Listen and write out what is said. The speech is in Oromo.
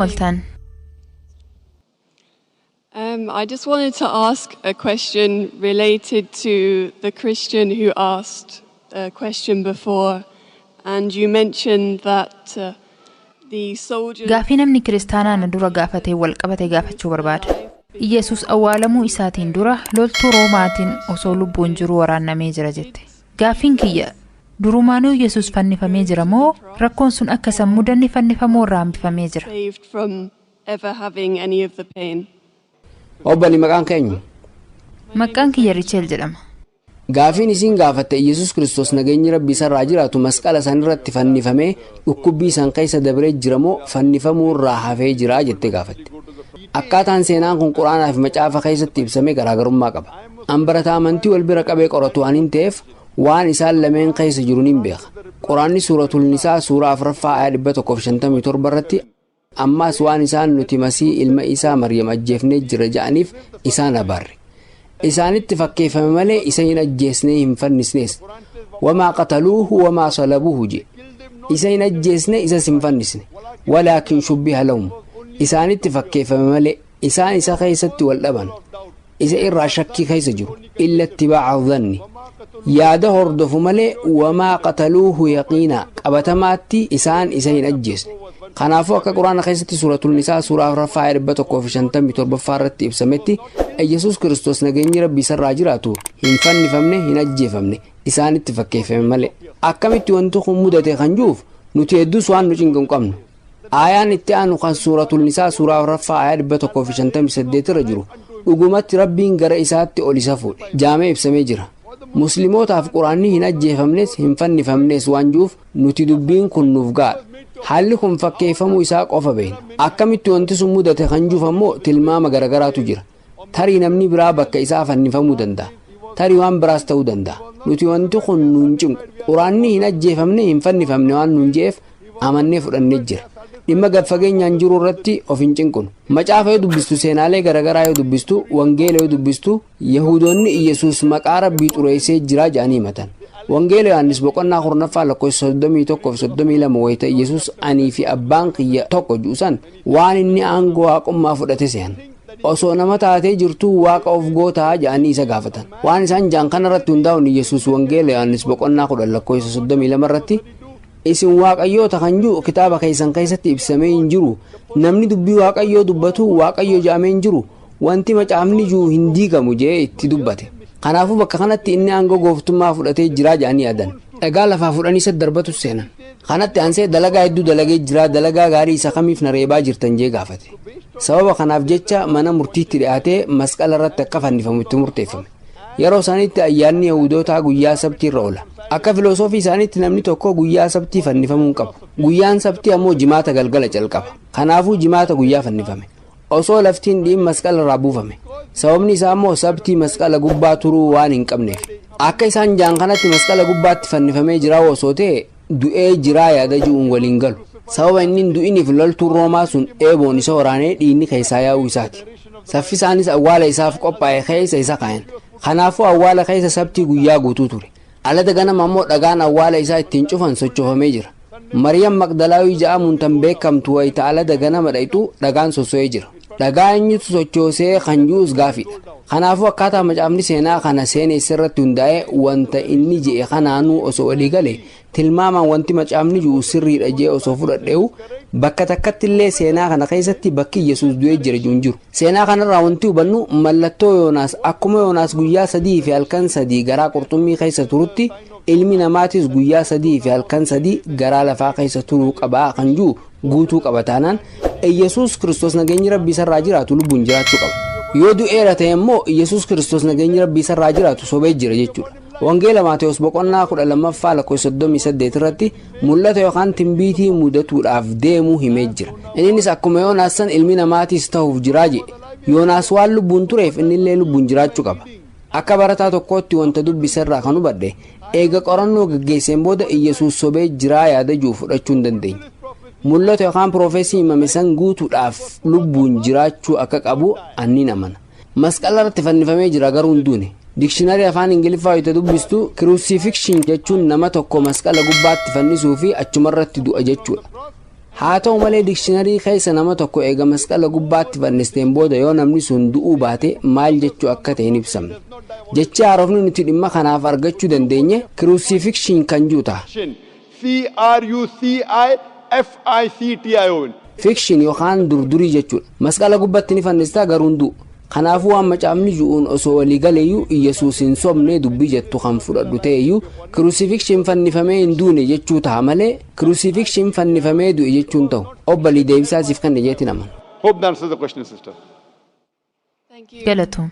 Oltan. I just wanted to ask a question related to the Christian who asked a question before, and you mentioned that the soldiers. Gaaffii namni kiristaanaan dura gaafatee wal qabatee gaafachuu barbaada. Yesus awwaalamuu isaatiin dura loltuu Roomaatiin osoo lubbuun jiru waraannamee jira jette. Gaaffiin kiyya durumaanuu Yesus fannifamee jira moo rakkoon sun akka san mudanni fannifamoo irraa hambifamee jira? Saved from ever having any of the pain. Obbani maqaan keenya. Maqaan kiyya Richel jedhama. Gaaffiin isin gaafatte Yesus Kristos nageenyi Rabbii isarraa jiraatu masqala san irratti fannifamee dhukkubbii san keessa dabree jira moo fannifamuu irraa hafee jira jettee gaafatte. Akkaataan seenaan kun Quraanaa fi macaafa keessatti ibsamee garaagarummaa qaba. Barataa amantii wal bira qabee qoratu waan hin ta'eef waan isaan lameen keessa jiru ni beeka. Quraanni suuratul Nisaa suuraa 4 ayyaa 157 irratti ammas waan isaan nuti Masii ilma isaa Maryam ajjeefnee jira jedhaniif isaan abaarre. Isaanitti fakkeeffame malee isa hin ajjeesnee hin fannisnees. Wamaa qataluuhu wamaa salabuuhu je. Isa hin ajjeesne isas hin fannisne. Walaakin shubbiha lahum. Isaanitti fakkeeffame malee isaan isa keessatti wal dhaban. Isa irraa shakkii keessa jiru. Illa ittibaa'a dhanni. Yaada hordofu malee wamaa qataluuhu yaqiina qabatamaatti isaan isa hin ajjeesne. Kanaafuu akka Quraana keessatti suuratul Nisaa suuraa 4 ayyaa 157 irratti ibsametti Yesus Kristos nageenyi Rabbii isarraa jiraatu hin fannifamne hin ajjeefamne isaanitti fakkeeffame malee. Akkamitti wanti kun mudate kan juuf nuti hedduus waan nu cinqu qabnu. Aayaan itti aanu kan suuratul Nisaa suuraa 4 ayyaa 158 irra jiru dhugumatti Rabbiin gara isaatti ol isa fuudhe jaamee ibsamee jira. Muslimootaaf Quraanni hin ajjeefamnes hin fannifamnes waan juuf nuti dubbiin kun nuuf gaadha. Haalli kun fakkeeffamuu isaa qofa beekna. Akkamitti wanti sun mudate kan juuf ammoo tilmaama garagaraatu jira. Tarii namni biraa bakka isaa fannifamuu danda'a. Tarii waan biraas ta'uu danda'a. Nuti wanti kun nuun cinqu. Quraanni hin ajjeefamne hin fannifamne waan nuun je'eef amannee fudhannee jira. Dhimma gad fageenyaan jiru irratti of hin cinqunu. Macaafa yoo dubbistu seenaalee garagaraa yoo dubbistu wangeela yoo dubbistu Yahudoonni Yesus maqaa Rabbii xureessee jira jedhanii himatan. Wangeela Yohaannis boqonnaa 4 lakkoofsa 31 fi 32 wayita Yesus anii fi abbaan kiyya tokko juusan waan inni aangoo waaqummaa fudhate se'an. Osoo nama taatee jirtuu waaqa of gootaa jedhanii isa gaafatan. Waan isaan jaan kana irratti hundaa'uun Yesus wangeela Yohaannis boqonnaa 10 lakkoofsa 32 irratti isin waaqayyoota kan jiru kitaaba keessan keessatti ibsamee hin jiru. Namni dubbii waaqayyoo dubbatu waaqayyo jedhamee hin jiru. Wanti macaafni jiru hin diigamu jedhee itti dubbate. Kanaafuu bakka kanatti inni aangoo gooftummaa fudhatee jira jedhanii yaadan. Dhagaa lafaa fudhanii isa darbatu seenan. Kanatti aansee dalagaa hedduu dalagee jira dalagaa gaarii isa kamiif na reebaa jirtan jee gaafate. Sababa kanaaf jecha mana murtiitti dhiyaatee masqala irratti akka fannifamu itti murteeffame. Yeroo isaaniitti ayyaanni Yahudootaa guyyaa sabtii irra oola. Akka filosoofii isaaniitti namni tokko guyyaa sabtii fannifamuu qabu. Guyyaan sabtii ammoo jimaata galgala calqaba. Kanaafuu jimaata guyyaa fannifame. Osoo laftiin dhiin masqala irraa buufame. Sababni isaa immoo sabtii masqala gubbaa turuu waan hin qabneef. Akka isaan jaan kanatti masqala gubbaatti fannifamee jira osoo ta'e du'ee jiraa yaada ji'uun waliin galu. Sababa inni du'iniif loltuun Roomaa sun eeboon isa waraanee dhiinni keessaa yaa'uu isaati. Saffisaanis awwaala isaaf qophaa'e keessa isa kaayan. Kanaafuu awwaala keessa sabtii guyyaa guutuu ture. Alata ganama ammoo dhagaan awwaala isaa ittiin cufan sochoofamee jira. Maryam Magdalaawii jedhamuun tan beekamtu wayita alata ganama dhayitu dhagaan sosso'ee jira. Dhagaa eenyutu sochoosee kan jiruus gaafidha. Kanaafuu akkaataa macaafni seenaa kana seenessa irratti hundaa'ee wanta inni je'e kanaanuu osoo walii galee tilmaamaan wanti macaafni jiru sirriidha jee osoo fudhadheewu bakka takkatti illee seenaa kana keessatti bakki Yesus du'ee jira jiru jiru. Seenaa kanarraa wanti hubannu mallattoo Yoonaas akkuma Yoonaas guyyaa 3 fi halkan 3 garaa qurxummii keessa turutti ilmi namaatis guyyaa 3 fi halkan 3 garaa lafaa keessa turuu qabaa kan jiru guutuu qaba taanaan Yesus Kristos nageenyi Rabbii isarraa jiraatu lubbuun jiraachuu qaba. Yoo du'eera ta'e immoo Yesus Kristos nageenyi Rabbii isarraa jiraatu sobee jira jechuudha. Wangeela Maatewos boqonnaa 12 lakkoofsa 38 irratti mul'ata yookaan timbiitii mudatuudhaaf deemuu himee jira. Innis akkuma Yoonaas san ilmi namaatis ta'uuf jiraa jedhe. Yoonaas waan lubbuun tureef inni illee lubbuun jiraachuu qaba. Akka barataa tokkootti wanta dubbisarraa kan hubadhe eega qorannoo gaggeesseen booda Yesus sobee jiraa yaada jiru fudhachuu hin dandeenye. Mul'ata yookaan profeesii himame san guutuudhaaf lubbuun jiraachuu akka qabu anni namana. Masqala irratti fannifamee jira garuu hin duune. Dikshinarii afaan Ingiliffaa yoo dubbistu crucifixion jechuun nama tokko masqala gubbaatti fannisuu fi achumarratti du'a jechuudha. haa ta'u malee dikshiinarii keessa nama tokko eega masqala gubbaatti fannisteen booda yoo namni sun du'uu baate maal jechuu akka ta'e hin ibsamne. Jechi haarofni nuti dhimma kanaaf argachuu dandeenye crucifixion kan jiru ta'a. Fiction yookaan durdurii jechuudha. Masqala gubbaatti ni fannistaa garuu hin du'u. Kanaafuu waan macaafni ji'uun osoo walii galeeyyuu Iyyasuus hin sobnee dubbii jettu kan fudhadhu ta'eyyuu crucifixion fannifamee hin duune jechuu ta'a malee crucifixion fannifamee du'e jechuun ta'u. Obbalii deebisaasiif kan jeetti naman. Thank you. Galatoom.